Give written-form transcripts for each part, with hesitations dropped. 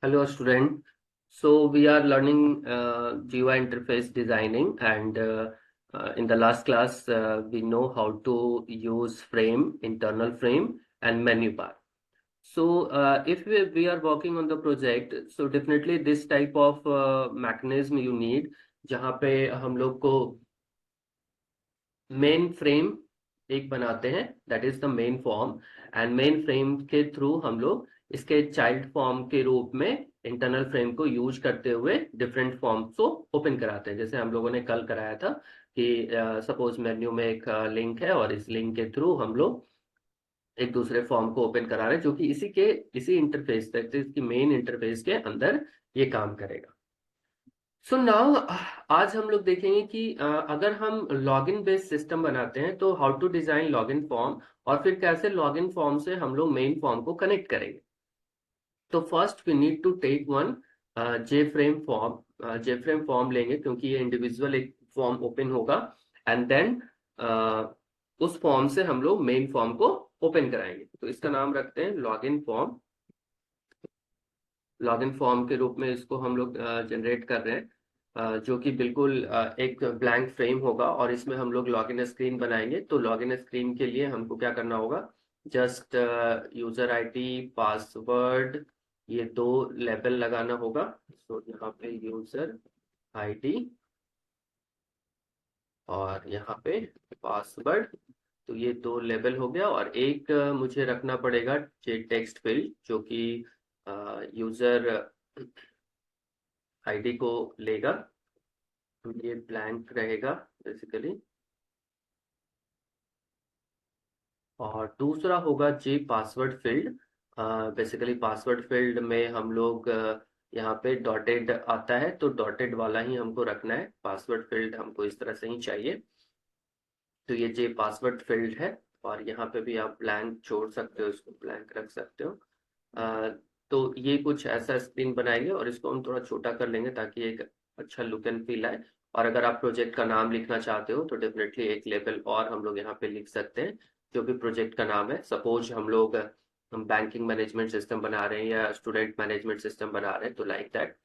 Hello, student. So we are learning GUI interface designing, and in the last class, we know how to use frame, internal frame, and menu bar. So if we are working on the project, so definitely this type of mechanism you need, जहाँ पे हम लोग को main frame एक बनाते हैं, that is the main form, and main frame के through हम लोग इसके चाइल्ड फॉर्म के रूप में इंटरनल फ्रेम को यूज करते हुए डिफरेंट फॉर्म्स को ओपन कराते हैं। जैसे हम लोगों ने कल कराया था कि सपोज मेन्यू में एक लिंक है और इस लिंक के थ्रू हम लोग एक दूसरे फॉर्म को ओपन करा रहे हैं, जो कि इसी इंटरफेस तक, इसकी मेन इंटरफेस के अंदर ये काम करेगा। सो नाउ आज हम लोग देखेंगे कि अगर हम लॉगिन बेस्ड सिस्टम बनाते हैं तो how to design login form, और फिर कैसे लॉगिन फॉर्म से हम लोग मेन फॉर्म को कनेक्ट करेंगे। तो first we need to take one J frame form. J frame form लेंगे क्योंकि ये इंडिविजुअल एक फॉर्म ओपन होगा, एंड देन उस फॉर्म से हम लोग मेन फॉर्म को ओपन कराएंगे। तो इसका नाम रखते हैं लॉगिन फॉर्म। लॉगिन फॉर्म के रूप में इसको हम लोग जनरेट कर रहे हैं, जो कि बिल्कुल एक ब्लैंक फ्रेम होगा, और इसमें हम लोग लॉगिन स्क्रीन बनाएंगे। तो लॉगिन स्क्रीन के लिए हमको क्या करना होगा, जस्ट यूजर आईडी, पासवर्ड, ये दो लेबल लगाना होगा। तो यहाँ पे यूजर आईडी और यहाँ पे पासवर्ड, तो ये दो लेबल हो गया। और एक मुझे रखना पड़ेगा जे टेक्स्ट फील्ड, जो कि यूजर आईडी को लेगा। तो ये ब्लैंक रहेगा बेसिकली। और दूसरा होगा जे password field. Basically password field में हम लोग यहाँ पे डॉटेड आता है, तो डॉटेड वाला ही हमको रखना है। पासवर्ड फील्ड हमको इस तरह से ही चाहिए। तो ये जे पासवर्ड फील्ड है, और यहाँ पे भी आप ब्लैंक छोड़ सकते हो, इसको ब्लैंक रख सकते हो। अ, तो ये कुछ ऐसा स्क्रीन बनाएंगे, और इसको हम थोड़ा छोटा कर लेंगे ताकि एक अच्छा लुक एंड फील आए। और अगर आप प्रोजेक्ट का नाम लिखना चाहते हो तो डेफिनेटली एक लेवल और हम लोग यहाँ पे लिख सकते हैं, जो भी प्रोजेक्ट का नाम है। सपोज हम बैंकिंग मैनेजमेंट सिस्टम बना रहे हैं या स्टूडेंट मैनेजमेंट सिस्टम बना रहे हैं, तो like that,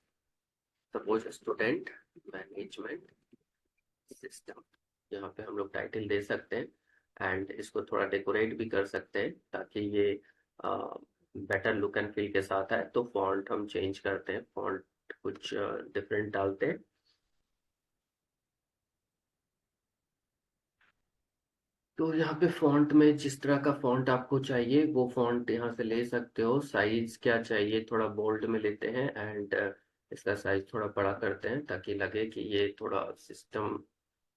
suppose student management system. यहाँ पे हम लोग टाइटल दे सकते हैं, एंड इसको थोड़ा डेकोरेट भी कर सकते हैं ताकि ये बेटर लुक एंड फील के साथ आए। तो फॉन्ट हम चेंज करते हैं, फॉन्ट कुछ डिफरेंट डालते हैं। तो यहाँ पे फॉन्ट में जिस तरह का फॉन्ट आपको चाहिए वो फॉन्ट यहाँ से ले सकते हो। साइज क्या चाहिए, थोड़ा बोल्ड में लेते हैं, एंड इसका साइज थोड़ा बड़ा करते हैं ताकि लगे कि ये थोड़ा सिस्टम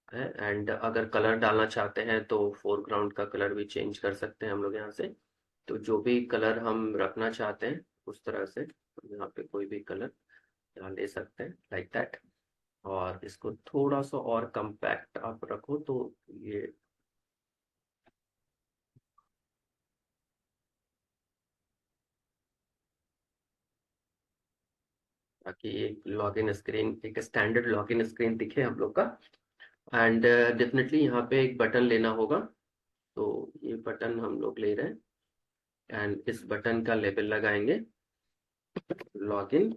है। एंड अगर कलर डालना चाहते हैं तो फोरग्राउंड का कलर भी चेंज कर सकते हैं हम लोग यहाँ से। तो जो भी कलर हम रखना चाहते हैं उस तरह से हम यहाँ पे कोई भी कलर यहाँ ले सकते हैं, लाइक दैट। और इसको थोड़ा सा और कम्पैक्ट आप रखो, तो ये ताकि एक लॉगिन स्क्रीन, एक स्टैंडर्ड लॉगिन स्क्रीन दिखे हम लोग का। एंड डेफिनेटली यहाँ पे एक बटन लेना होगा। तो ये बटन हम लोग ले रहे हैं, एंड इस बटन का लेबल लगाएंगे लॉगिन,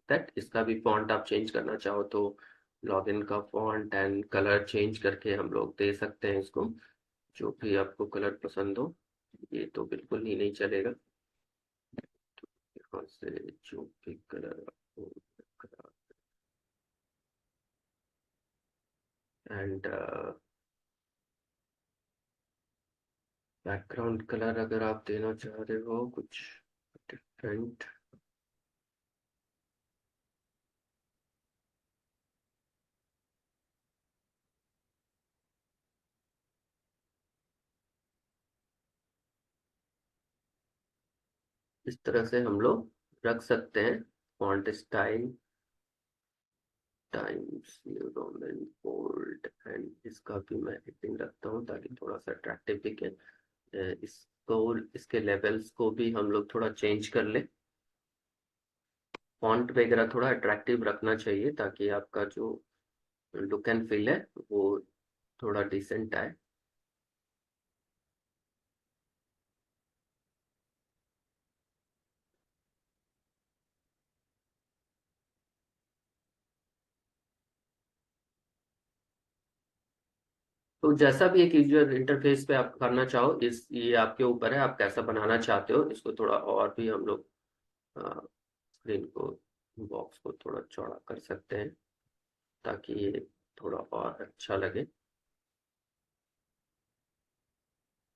दैट। इसका भी फॉन्ट आप चेंज करना चाहो तो लॉगिन का फॉन्ट एंड कलर चेंज करके हम लोग दे सकते हैं इसको, जो भी आपको कलर पसंद हो। ये तो बिल्कुल ही नहीं चलेगा, यहाँ से जो भी कलर आपको, एंड बैकग्राउंड कलर अगर आप देना चाह रहे हो कुछ डिफरेंट, इस तरह से हम लोग रख सकते हैं। Font style Times New Roman bold, and इसका भी मैं हेडिंग रखता हूँ ताकि थोड़ा सा अट्रैक्टिव दिखे। इसको, इसके लेवल्स को भी हम लोग थोड़ा चेंज कर ले। फॉन्ट वगैरह थोड़ा अट्रैक्टिव रखना चाहिए ताकि आपका जो लुक एंड फील है वो थोड़ा डिसेंट आए। तो जैसा भी एक यूजर इंटरफेस पे आप करना चाहो, इस ये आपके ऊपर है, आप कैसा बनाना चाहते हो। इसको थोड़ा और भी हम लोग स्क्रीन को, बॉक्स को थोड़ा चौड़ा कर सकते हैं ताकि ये थोड़ा और अच्छा लगे,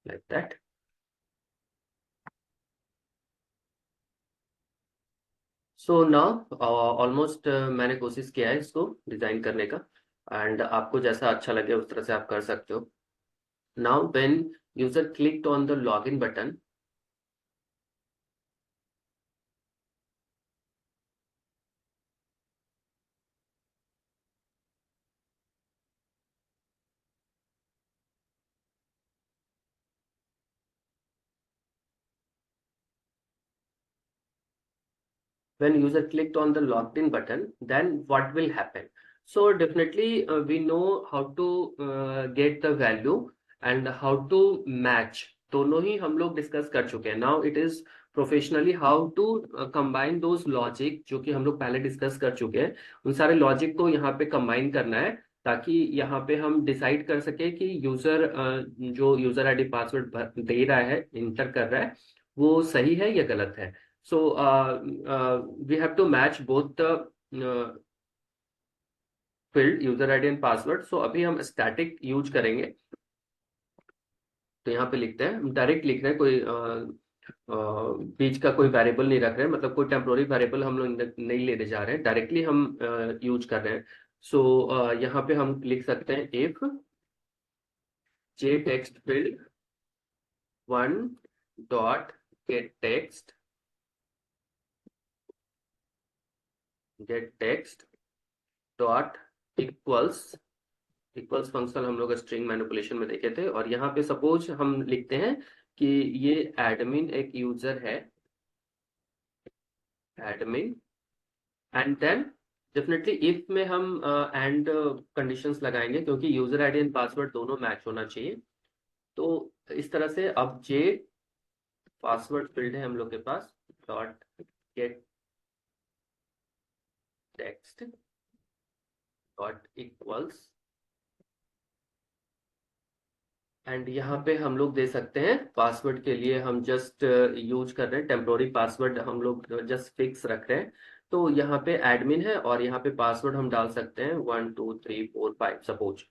like that. So now almost मैंने कोशिश किया है इसको डिजाइन करने का, एंड आपको जैसा अच्छा लगे उस तरह से आप कर सकते हो। Now when user clicked on the login button, when user clicked on the logged in button, then what will happen? So definitely we know how to get the value and how to match, दोनों ही हम लोग discuss कर चुके हैं। Now it is professionally how to combine those logic, जो कि हम लोग पहले डिस्कस कर चुके हैं। उन सारे लॉजिक को यहाँ पे कंबाइन करना है ताकि यहाँ पे हम डिसाइड कर सके कि यूजर जो यूजर आईडी पासवर्ड दे रहा है, इंटर कर रहा है, वो सही है या गलत है। So we have to match both the field user ID and password. So अभी हम static यूज करेंगे। तो यहाँ पे लिखते हैं, डायरेक्ट लिख रहे हैं, कोई बीच का कोई वेरिएबल नहीं रख रहे हैं, मतलब कोई टेम्पोररी वेरिएबल हम लोग नहीं लेने जा रहे हैं, डायरेक्टली हम यूज कर रहे हैं। सो यहाँ पे हम लिख सकते हैं if j text field 1 dot get text dot equals, equals function हम लोग स्ट्रिंग मैनिपुलेशन में देखे थे। और यहाँ पे सपोज हम लिखते हैं कि ये एडमिन एक यूजर है, admin, and then definitely if में हम एंड कंडीशंस लगाएंगे क्योंकि यूजर आईडी एंड पासवर्ड दोनों मैच होना चाहिए। तो इस तरह से अब जे पासवर्ड फील्ड है हम लोग के पास, dot get text dot equals, and यहाँ पे हम लोग दे सकते हैं पासवर्ड के लिए हम जस्ट यूज कर रहे हैं टेम्पोररी पासवर्ड, हम लोग जस्ट फिक्स रख रहे हैं। तो यहाँ पे एडमिन है और यहाँ पे पासवर्ड हम डाल सकते हैं 1 2 3 4 5 सपोज।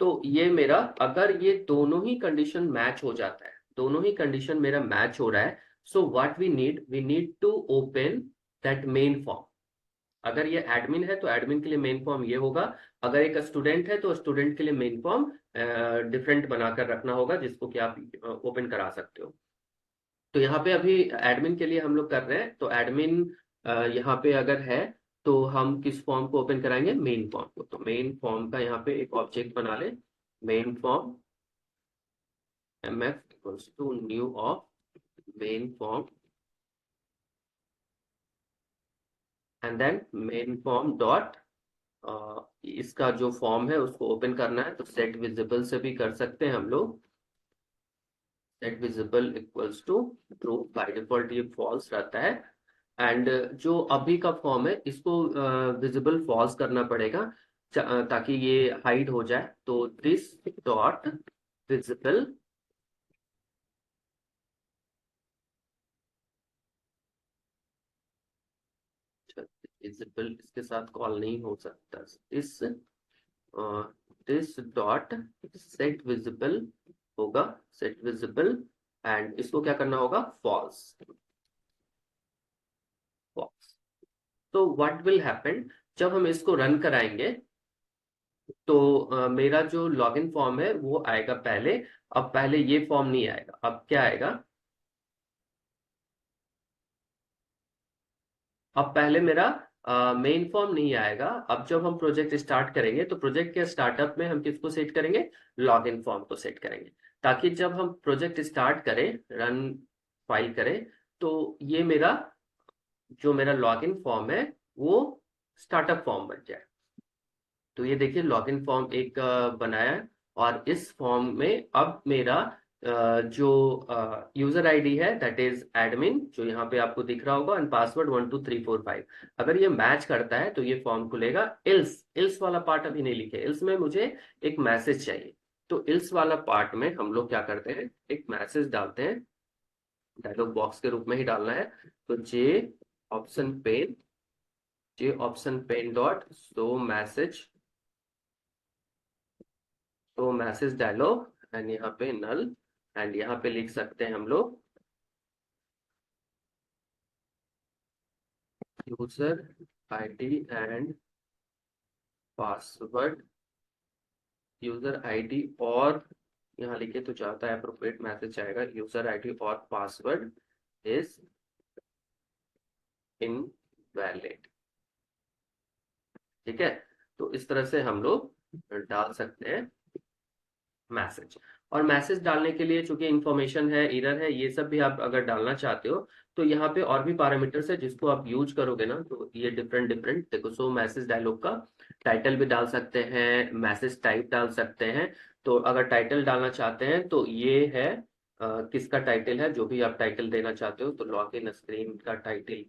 तो ये मेरा, अगर ये दोनों ही कंडीशन मैच हो जाता है, दोनों ही कंडीशन मेरा मैच हो रहा है, so what we need to open that main form. अगर ये एडमिन है तो एडमिन के लिए मेन फॉर्म ये होगा, अगर एक स्टूडेंट है तो स्टूडेंट के लिए मेन फॉर्म डिफरेंट बनाकर रखना होगा जिसको कि आप ओपन करा सकते हो। तो यहाँ पे अभी एडमिन के लिए हम लोग कर रहे हैं, तो एडमिन यहाँ पे अगर है तो हम किस फॉर्म को ओपन कराएंगे, मेन फॉर्म को। तो मेन फॉर्म का यहाँ पे एक ऑब्जेक्ट बना ले, main form mf equals to new of main form, and then main form dot, इसका जो फॉर्म है उसको ओपन करना है। तो सेट विजिबल से भी कर सकते हैं हम लोग, set visible equals to true, by default ये फॉल्स रहता है। एंड जो अभी का फॉर्म है इसको विजिबल फॉल्स करना पड़ेगा ताकि ये हाइड हो जाए। तो दिस डॉट विजिबल, विजिबल इसके साथ कॉल नहीं हो सकता, इस दिस डॉट सेट विजिबल होगा, सेट विजिबल, एंड इसको क्या करना होगा, फॉल्स, फॉल्स। तो व्हाट विल हैपन, जब हम इसको रन कराएंगे तो मेरा जो लॉगिन फॉर्म है वो आएगा पहले। अब पहले ये फॉर्म नहीं आएगा, अब क्या आएगा, अब पहले मेरा मेन फॉर्म नहीं आएगा। अब जब हम प्रोजेक्ट स्टार्ट करेंगे तो प्रोजेक्ट के स्टार्टअप में हम किसको सेट करेंगे, लॉगिन फॉर्म को सेट करेंगे, ताकि जब हम प्रोजेक्ट स्टार्ट करें, रन फाइल करें, तो ये मेरा जो मेरा लॉगिन फॉर्म है वो स्टार्टअप फॉर्म बन जाए। तो ये देखिए लॉगिन फॉर्म एक बनाया है, और इस फॉर्म में अब मेरा जो यूजर आईडी है दैट इज एडमिन, जो यहाँ पे आपको दिख रहा होगा, एंड पासवर्ड 1 2 3 4 5, अगर ये मैच करता है तो ये फॉर्म खुलेगा। इल्स, इल्स वाला पार्ट अभी नहीं लिखे, इल्स में मुझे एक मैसेज चाहिए। तो इल्स वाला पार्ट में हम लोग क्या करते हैं, एक मैसेज डालते हैं, डायलॉग बॉक्स के रूप में ही डालना है। तो option pen option pen dot show message dialogue and यहाँ पे नल, एंड यहाँ पे लिख सकते हैं हम लोग user ID and password, user ID और यहाँ लिखे तो चाहता है अप्रोप्रिएट मैसेज आएगा, यूजर आईडी और पासवर्ड इज इनवैलिड। ठीक है, तो इस तरह से हम लोग डाल सकते हैं मैसेज। और मैसेज डालने के लिए चूंकि इंफॉर्मेशन है, एरर है, ये सब भी आप अगर डालना चाहते हो तो यहाँ पे और भी पैरामीटर्स है जिसको आप यूज करोगे ना, तो ये डिफरेंट डिफरेंट देखो। सो मैसेज डायलॉग का टाइटल भी डाल सकते हैं, मैसेज टाइप डाल सकते हैं। तो अगर टाइटल डालना चाहते हैं तो ये है किसका टाइटल है, जो भी आप टाइटल देना चाहते हो, तो लॉग इन स्क्रीन का टाइटल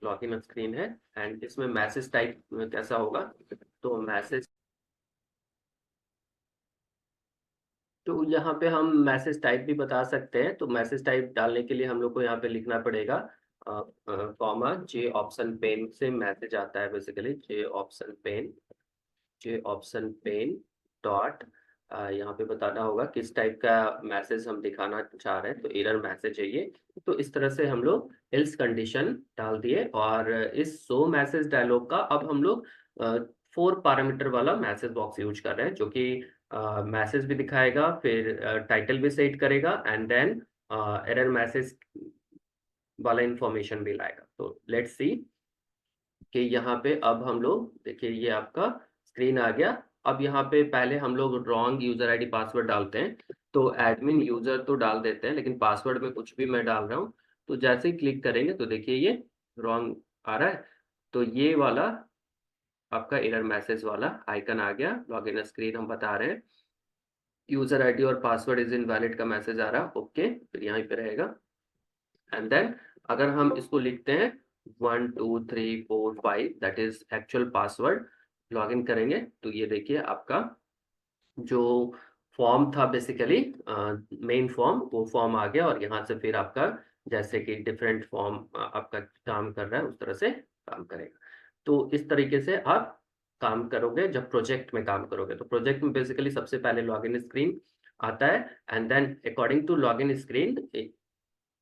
लॉग इन स्क्रीन है। एंड इसमें मैसेज टाइप कैसा होगा, तो मैसेज, तो यहाँ पे हम मैसेज टाइप भी बता सकते हैं। तो मैसेज टाइप डालने के लिए हम लोग को यहाँ पे लिखना पड़ेगा कॉमा जे ऑप्शन पेन से मैसेज आता है बेसिकली, जे ऑप्शन पेन डॉट, यहाँ पे बताना होगा किस टाइप का मैसेज हम दिखाना चाह रहे हैं, तो एरर मैसेज है ये। तो इस तरह से हम लोग एल्स कंडीशन डाल दिए, और इस शो मैसेज डायलॉग का अब हम लोग 4 पैरामीटर वाला मैसेज बॉक्स यूज कर रहे हैं, जो कि मैसेज भी दिखाएगा, फिर टाइटल भी सेट करेगा, एंड देन एरर मैसेज वाला इंफॉर्मेशन भी लाएगा। तो लेट्स सी कि यहाँ पे अब हम लोग देखिए ये आपका स्क्रीन आ गया। अब यहाँ पे पहले हम लोग रॉन्ग यूजर आईडी पासवर्ड डालते हैं, तो एडमिन यूजर तो डाल देते हैं, लेकिन पासवर्ड में कुछ भी मैं डाल रहा हूँ। तो जैसे ही क्लिक करेंगे तो देखिए ये रॉन्ग आ रहा है। तो ये वाला आपका एरर मैसेज वाला आइकन आ गया, लॉगिन स्क्रीन हम बता रहे हैं, यूजर आईडी और पासवर्ड इज इनवैलिड का मैसेज आ रहा, ओके, फिर यहाँ पे रहेगा। एंड देन अगर हम इसको लिखते हैं 1 2 3 4 5, that is actual password, log in करेंगे तो ये देखिए आपका जो फॉर्म था बेसिकली मेन फॉर्म, वो फॉर्म आ गया, और यहाँ से फिर आपका जैसे कि डिफरेंट फॉर्म आपका काम कर रहा है उस तरह से काम करेगा। तो इस तरीके से आप काम करोगे जब प्रोजेक्ट में काम करोगे। तो प्रोजेक्ट में बेसिकली सबसे पहले लॉगिन स्क्रीन आता है, and then according to login screen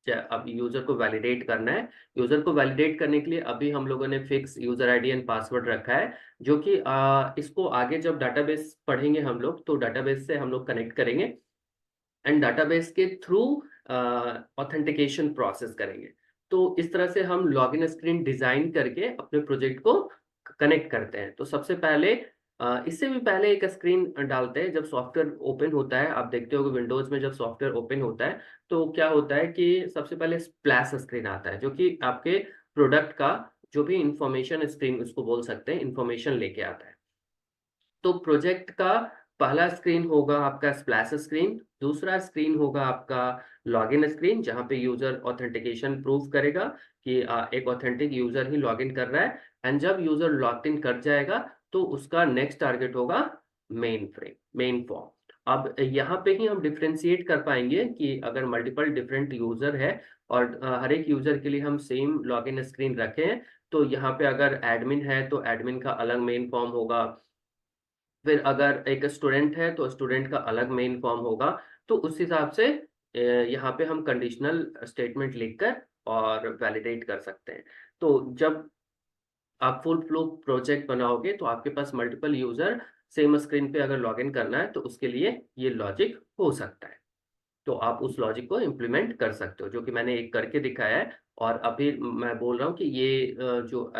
अब यूजर को वैलिडेट करना है। यूजर को वैलिडेट करने के लिए अभी हम लोगों ने fix user ID and password रखा है, जो कि इसको आगे जब डाटाबेस पढ़ेंगे हम लोग तो डाटाबेस से हम लोग कनेक्ट करेंगे, एंड डाटाबेस के थ्रू ऑथेंटिकेशन प्रोसेस करेंगे। तो इस तरह से हम लॉगिन स्क्रीन डिजाइन करके अपने प्रोजेक्ट को कनेक्ट करते हैं। तो सबसे पहले इससे भी पहले एक स्क्रीन डालते हैं, जब सॉफ्टवेयर ओपन होता है, आप देखते हो कि विंडोज में जब सॉफ्टवेयर ओपन होता है तो क्या होता है कि सबसे पहले स्प्लैश स्क्रीन आता है, जो कि आपके प्रोडक्ट का जो भी इंफॉर्मेशन स्क्रीन उसको बोल सकते हैं, इंफॉर्मेशन लेके आता है। तो प्रोजेक्ट का पहला स्क्रीन होगा आपका स्प्लैश स्क्रीन, दूसरा स्क्रीन होगा आपका लॉगिन स्क्रीन, जहां पे यूजर ऑथेंटिकेशन प्रूव करेगा कि एक ऑथेंटिक यूजर ही लॉगिन कर रहा है। एंड जब यूजर लॉग इन कर जाएगा तो उसका नेक्स्ट टारगेट होगा मेन फॉर्म। अब यहाँ पे ही हम डिफ्रेंशिएट कर पाएंगे कि अगर मल्टीपल डिफरेंट यूजर है और हर एक यूजर के लिए हम सेम लॉगिन स्क्रीन रखें, तो यहाँ पे अगर एडमिन है तो एडमिन का अलग मेन फॉर्म होगा, फिर अगर एक स्टूडेंट है तो स्टूडेंट का अलग मेन फॉर्म होगा। तो उस हिसाब से यहाँ पे हम कंडीशनल स्टेटमेंट लिखकर और वैलिडेट कर सकते हैं। तो जब आप फुल फ्लो प्रोजेक्ट बनाओगे तो आपके पास मल्टीपल यूजर सेम स्क्रीन पे अगर लॉगिन करना है तो उसके लिए ये लॉजिक हो सकता है। तो आप उस लॉजिक को इम्प्लीमेंट कर सकते हो, जो कि मैंने एक करके दिखाया है। और अभी मैं बोल रहा हूँ कि ये जो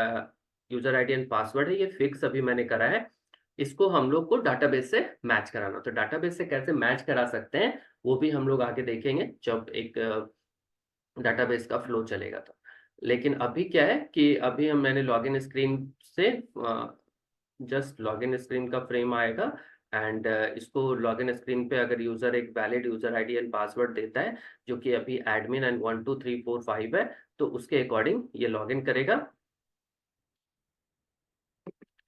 यूजर आईडी एंड पासवर्ड है ये फिक्स अभी मैंने करा है, इसको हम लोग को डाटाबेस से मैच कराना। तो डाटाबेस से कैसे मैच करा सकते हैं वो भी हम लोग आगे देखेंगे जब एक डाटाबेस का फ्लो चलेगा। तो लेकिन अभी क्या है कि अभी हम मैंने लॉगिन स्क्रीन से जस्ट लॉगिन स्क्रीन का फ्रेम आएगा, एंड इसको लॉगिन स्क्रीन पे अगर यूजर एक valid user ID and password देता है, जो कि अभी एडमिन एंड 1 2 3 4 5 है, तो उसके अकॉर्डिंग ये लॉगिन करेगा,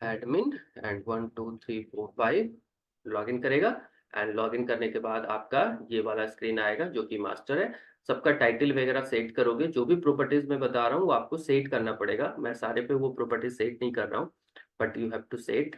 एडमिन एंड 1 2 3 4 5, लॉगिन करेगा। एंड लॉगिन करने के बाद आपका ये वाला स्क्रीन आएगा जो कि मास्टर है। सबका टाइटल वगैरह सेट करोगे, जो भी प्रॉपर्टीज मैं बता रहा हूँ वो आपको सेट करना पड़ेगा। मैं सारे पे वो प्रॉपर्टीज सेट नहीं कर रहा हूँ, but you have to set.